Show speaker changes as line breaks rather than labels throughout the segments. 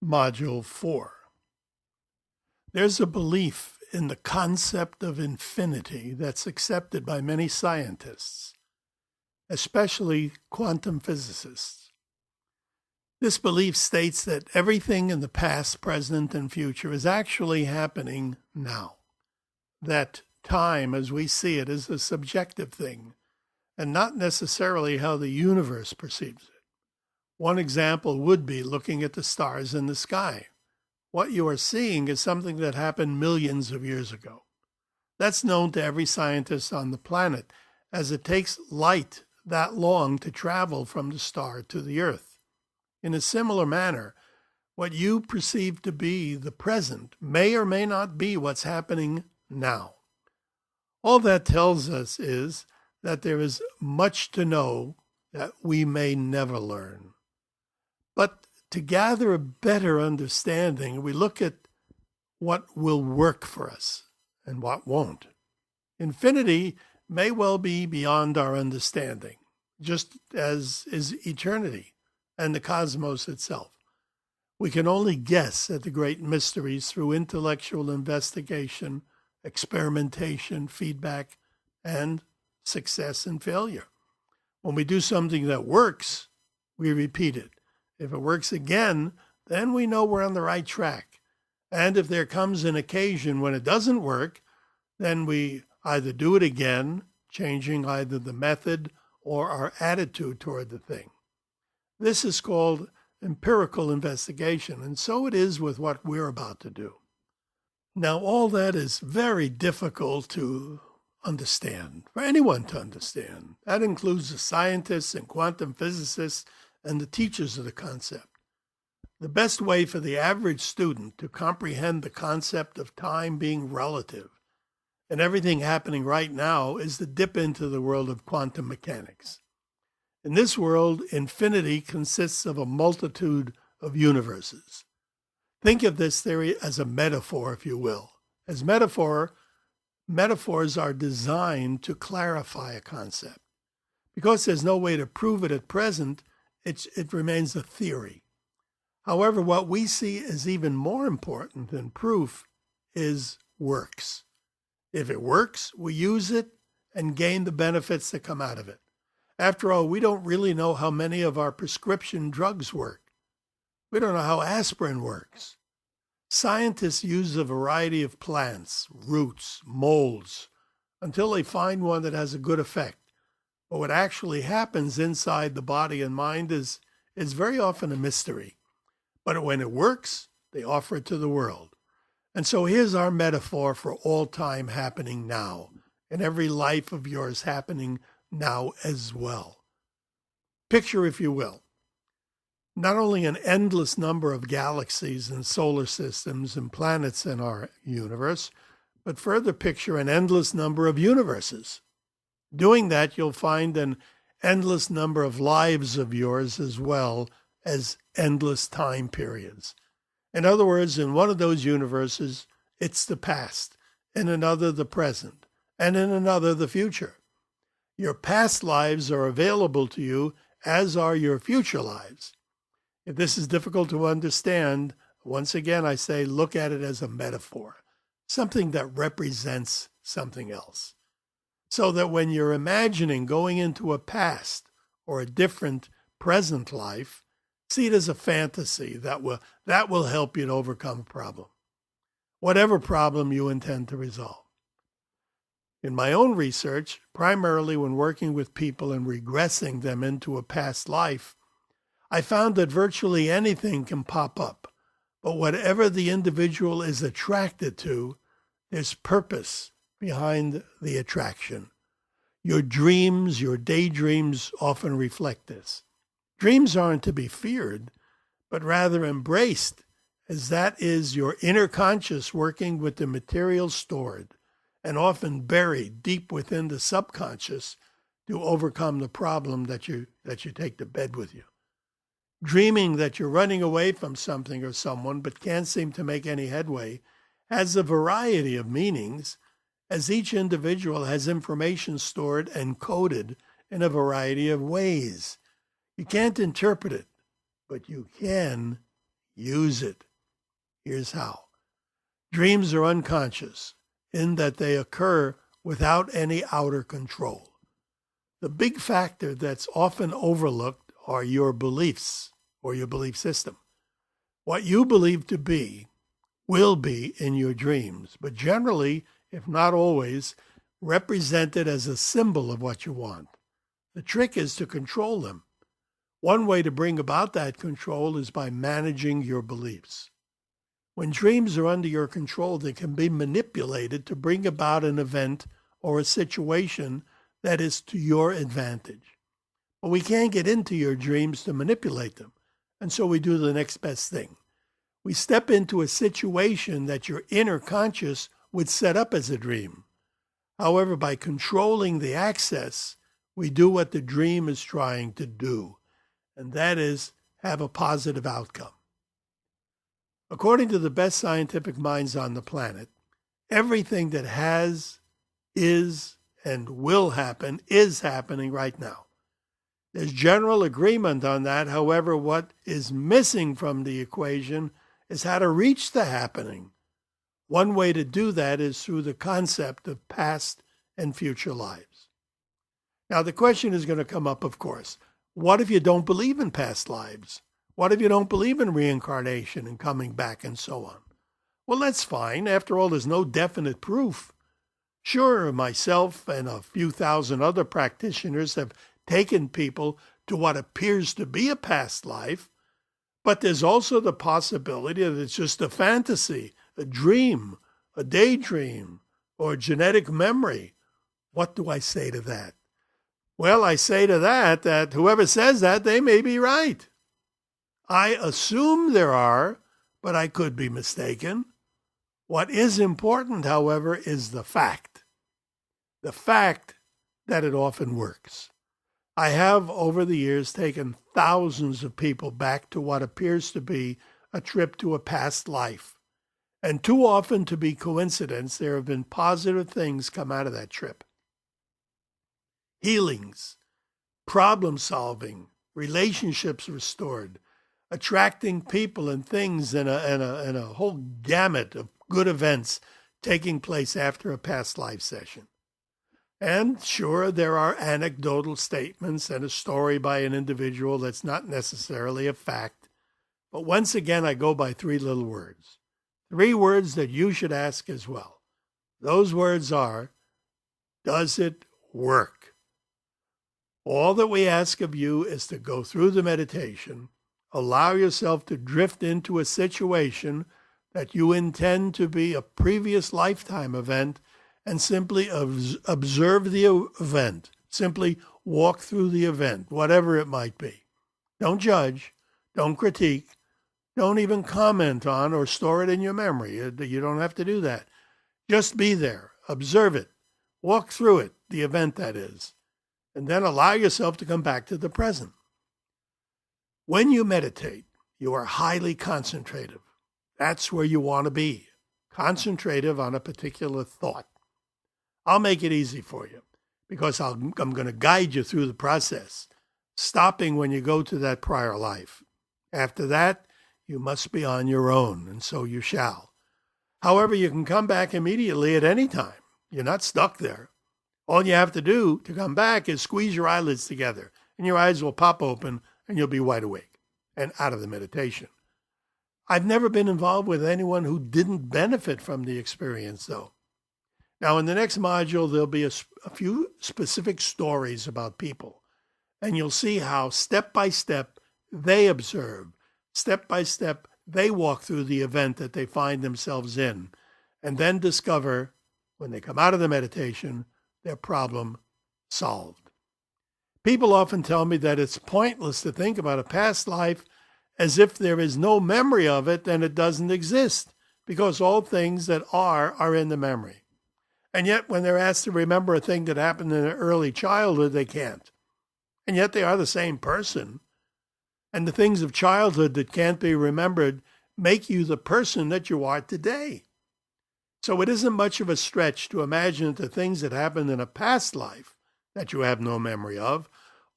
Module 4. There's a belief in the concept of infinity that's accepted by many scientists, especially quantum physicists. This belief states that everything in the past, present, and future is actually happening now. That time, as we see it, is a subjective thing, and not necessarily how the universe perceives it. One example would be looking at the stars in the sky. What you are seeing is something that happened millions of years ago. That's known to every scientist on the planet, as it takes light that long to travel from the star to the Earth. In a similar manner, what you perceive to be the present may or may not be what's happening now. All that tells us is that there is much to know that we may never learn. But to gather a better understanding, we look at what will work for us and what won't. Infinity may well be beyond our understanding, just as is eternity and the cosmos itself. We can only guess at the great mysteries through intellectual investigation, experimentation, feedback, and success and failure. When we do something that works, we repeat it. If it works again, then we know we're on the right track. And if there comes an occasion when it doesn't work, then we either do it again, changing either the method or our attitude toward the thing. This is called empirical investigation, and so it is with what we're about to do. Now, all that is very difficult to understand, for anyone to understand. That includes the scientists and quantum physicists and the teachers of the concept. The best way for the average student to comprehend the concept of time being relative and everything happening right now is to dip into the world of quantum mechanics. In this world, infinity consists of a multitude of universes. Think of this theory as a metaphor, if you will. As metaphors are designed to clarify a concept. Because there's no way to prove it at present, it remains a theory. However, what we see as even more important than proof is works. If it works, we use it and gain the benefits that come out of it. After all, we don't really know how many of our prescription drugs work. We don't know how aspirin works. Scientists use a variety of plants, roots, molds, until they find one that has a good effect. But what actually happens inside the body and mind is very often a mystery. But when it works, they offer it to the world. And so here's our metaphor for all time happening now, and every life of yours happening now as well. Picture, if you will, not only an endless number of galaxies and solar systems and planets in our universe, but further picture an endless number of universes. Doing that, you'll find an endless number of lives of yours as well as endless time periods. In other words, in one of those universes, it's the past, in another, the present, and in another, the future. Your past lives are available to you, as are your future lives. If this is difficult to understand, once again, I say look at it as a metaphor, something that represents something else. So that when you're imagining going into a past or a different present life, see it as a fantasy that will help you to overcome a problem, whatever problem you intend to resolve. In my own research, primarily when working with people and regressing them into a past life, I found that virtually anything can pop up, but whatever the individual is attracted to, there's purpose behind the attraction. Your dreams, your daydreams often reflect this. Dreams aren't to be feared, but rather embraced, as that is your inner conscious working with the material stored and often buried deep within the subconscious to overcome the problem that you take to bed with you. Dreaming that you're running away from something or someone but can't seem to make any headway has a variety of meanings, as each individual has information stored and coded in a variety of ways. You can't interpret it, but you can use it. Here's how. Dreams are unconscious in that they occur without any outer control. The big factor that's often overlooked are your beliefs or your belief system. What you believe to be will be in your dreams, but generally, if not always, represented as a symbol of what you want. The trick is to control them. One way to bring about that control is by managing your beliefs. When dreams are under your control, they can be manipulated to bring about an event or a situation that is to your advantage. But we can't get into your dreams to manipulate them, and so we do the next best thing. We step into a situation that your inner conscious would set up as a dream. However, by controlling the access, we do what the dream is trying to do, and that is have a positive outcome. According to the best scientific minds on the planet, everything that has, is, and will happen is happening right now. There's general agreement on that. However, what is missing from the equation is how to reach the happening. One way to do that is through the concept of past and future lives. Now, the question is going to come up, of course, what if you don't believe in past lives? What if you don't believe in reincarnation and coming back and so on? Well, that's fine. After all, there's no definite proof. Sure, myself and a few thousand other practitioners have taken people to what appears to be a past life, but there's also the possibility that it's just a fantasy, a dream, a daydream, or a genetic memory. What do I say to that? Well, I say to that whoever says that, they may be right. I assume there are, but I could be mistaken. What is important, however, is the fact. The fact that it often works. I have, over the years, taken thousands of people back to what appears to be a trip to a past life. And too often to be coincidence, there have been positive things come out of that trip. Healings, problem solving, relationships restored, attracting people and things and a whole gamut of good events taking place after a past life session. And sure, there are anecdotal statements and a story by an individual that's not necessarily a fact. But once again, I go by three little words. Three words that you should ask as well. Those words are, does it work? All that we ask of you is to go through the meditation, allow yourself to drift into a situation that you intend to be a previous lifetime event, and simply observe the event. Simply walk through the event, whatever it might be. Don't judge. Don't critique. Don't even comment on or store it in your memory. You don't have to do that. Just be there. Observe it. Walk through it, the event that is. And then allow yourself to come back to the present. When you meditate, you are highly concentrative. That's where you want to be. Concentrative on a particular thought. I'll make it easy for you because I'm going to guide you through the process, stopping when you go to that prior life. After that, you must be on your own, and so you shall. However, you can come back immediately at any time. You're not stuck there. All you have to do to come back is squeeze your eyelids together, and your eyes will pop open, and you'll be wide awake and out of the meditation. I've never been involved with anyone who didn't benefit from the experience, though. Now, in the next module, there'll be a few specific stories about people, and you'll see how step by step they observe, step by step they walk through the event that they find themselves in, and then discover, when they come out of the meditation, their problem solved. People often tell me that it's pointless to think about a past life as if there is no memory of it, then it doesn't exist, because all things that are in the memory. And yet, when they're asked to remember a thing that happened in their early childhood, they can't. And yet they are the same person. And the things of childhood that can't be remembered make you the person that you are today. So it isn't much of a stretch to imagine that the things that happened in a past life that you have no memory of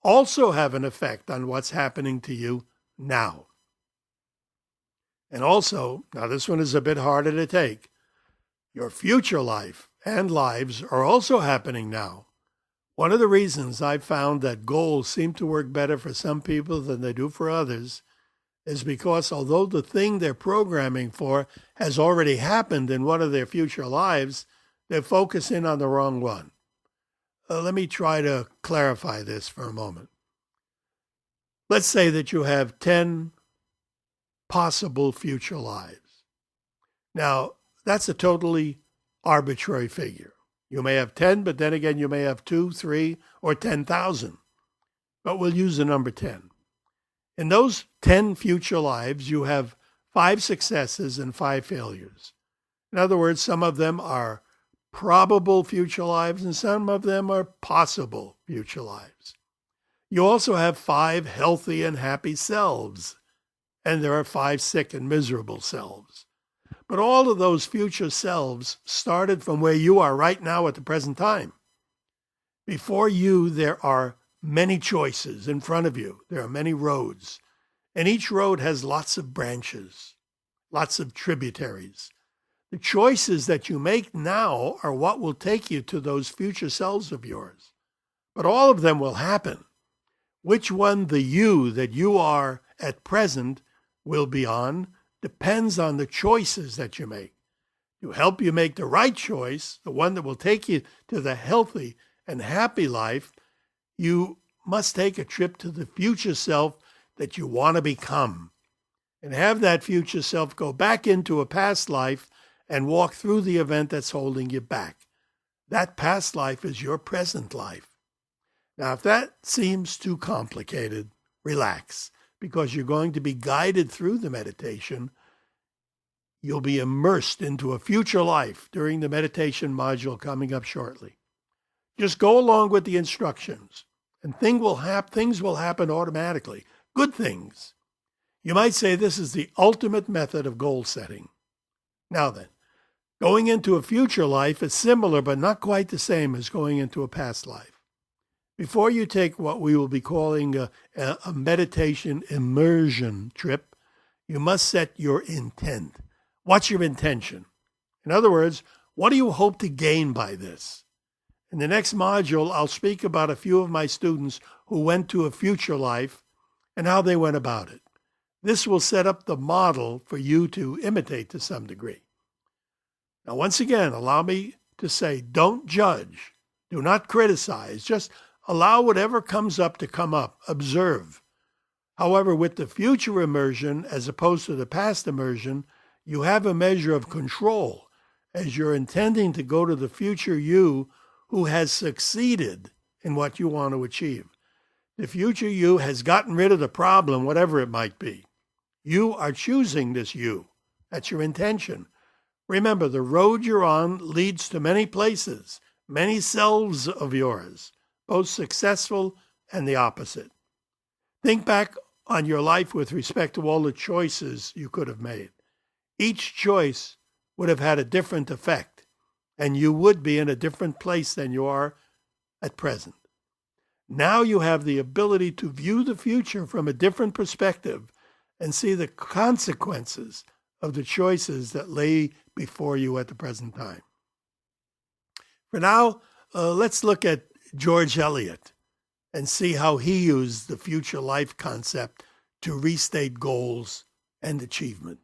also have an effect on what's happening to you now. And also, now this one is a bit harder to take, your future life and lives are also happening now. One of the reasons I've found that goals seem to work better for some people than they do for others is because although the thing they're programming for has already happened in one of their future lives, they're focusing on the wrong one. Let me try to clarify this for a moment. Let's say that you have 10 possible future lives. Now, that's a totally arbitrary figure. You may have 10, but then again, you may have 2, 3, or 10,000. But we'll use the number 10. In those 10 future lives, you have 5 successes and 5 failures. In other words, some of them are probable future lives and some of them are possible future lives. You also have 5 healthy and happy selves, and there are 5 sick and miserable selves. But all of those future selves started from where you are right now at the present time. Before you, there are many choices in front of you. There are many roads, and each road has lots of branches, lots of tributaries. The choices that you make now are what will take you to those future selves of yours. But all of them will happen. Which one the you that you are at present will be on depends on the choices that you make. To help you make the right choice, the one that will take you to the healthy and happy life, you must take a trip to the future self that you want to become and have that future self go back into a past life and walk through the event that's holding you back. That past life is your present life. Now, if that seems too complicated, relax, because you're going to be guided through the meditation. You'll be immersed into a future life during the meditation module coming up shortly. Just go along with the instructions, and things will happen automatically. Good things. You might say this is the ultimate method of goal setting. Now then, going into a future life is similar but not quite the same as going into a past life. Before you take what we will be calling a meditation immersion trip, you must set your intent. What's your intention? In other words, what do you hope to gain by this? In the next module, I'll speak about a few of my students who went to a future life and how they went about it. This will set up the model for you to imitate to some degree. Now, once again, allow me to say, don't judge. Do not criticize. Just allow whatever comes up to come up. Observe. However, with the future immersion, as opposed to the past immersion, you have a measure of control as you're intending to go to the future you who has succeeded in what you want to achieve. The future you has gotten rid of the problem, whatever it might be. You are choosing this you. That's your intention. Remember, the road you're on leads to many places, many selves of yours, both successful and the opposite. Think back on your life with respect to all the choices you could have made. Each choice would have had a different effect, and you would be in a different place than you are at present. Now you have the ability to view the future from a different perspective and see the consequences of the choices that lay before you at the present time. For now, let's look at George Eliot and see how he used the future life concept to restate goals and achievement.